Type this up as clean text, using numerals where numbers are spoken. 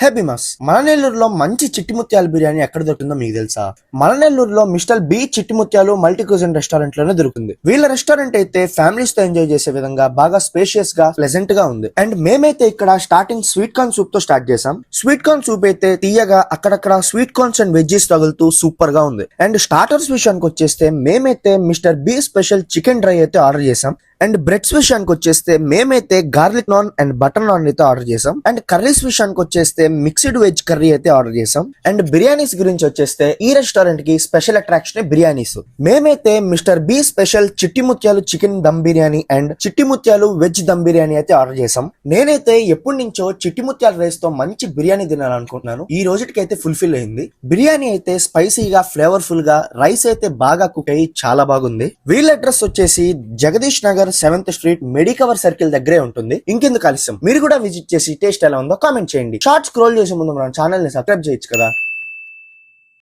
హెబిమస్ మలనెల్లూరులో మంచి చిట్టిముత్యాల బిర్యానీ ఎక్కడ దొరుకుతుందో మీకు తెలుసా? మలనెల్లూరులో mister B చిట్టిముత్యాలు multi cuisine restaurant లోనే దొరుకుతుంది. వీళ్ళ రెస్టారెంట్ అయితే ఫ్యామిలీస్ తో ఎంజాయ్ చేసే విధంగా బాగా స్పేషియస్ గా ప్లెజెంట్ గా ఉంది. అండ్ మేమైతే ఇక్కడ స్టార్టింగ్ స్వీట్ కార్న్ సూప్ తో స్టార్ట్ చేసాం. స్వీట్ కార్న్ సూప్ అయితే తీయగా అక్కడక్కడ స్వీట్ కార్న్స్ అండ్ వెజ్జెస్ తగులుతూ సూపర్ గా ఉంది. అండ్ స్టార్టర్స్ విషయానికి వచ్చేస్తే మేమైతే mister B special chicken dry అయితే ఆర్డర్ చేసాం. అండ్ బ్రెడ్స్ విషయానికి వచ్చేస్తే మేమైతే garlic non and butter non అయితే ఆర్డర్ చేసాం. అండ్ కర్రీస్ విషయానికి వచ్చేస్తే మిక్స్డ్ వెజ్ కర్రీ అయితే ఆర్డర్ చేసాం. అండ్ బిర్యానీస్ గురించి వచ్చేస్తే ఈ రెస్టారెంట్ కి స్పెషల్ అట్రాక్షన్ బిర్యానీస్. మేమైతే mister B special Chittimutyalu chicken dum biryani and Chittimutyalu veg dum biryani అయితే ఆర్డర్ చేసాం. నేనైతే ఎప్పటి నుంచో చిట్టిముత్యాల రైస్ తో మంచి బిర్యానీ తినాలనుకుంటున్నాను. ఈ రోజుకి ఫుల్ఫిల్ అయింది. బిర్యానీ అయితే స్పైసీగా ఫ్లేవర్ఫుల్ గా, రైస్ అయితే బాగా కుక్ అయ్యి చాలా బాగుంది. వీళ్ళ అడ్రస్ వచ్చేసి Jagadish Nagar 7th street Medicover circle దగ్గరే ఉంటుంది. ఇంకెందుకు ఆలస్యం, మీరు కూడా విజిట్ చేసి టేస్ట్ ఎలా ఉందో కామెంట్ చేయండి. షార్ట్ స్క్రోల్ చేసే ముందు మన ఛానల్ ని సబ్స్క్రైబ్ చేయొచ్చు కదా.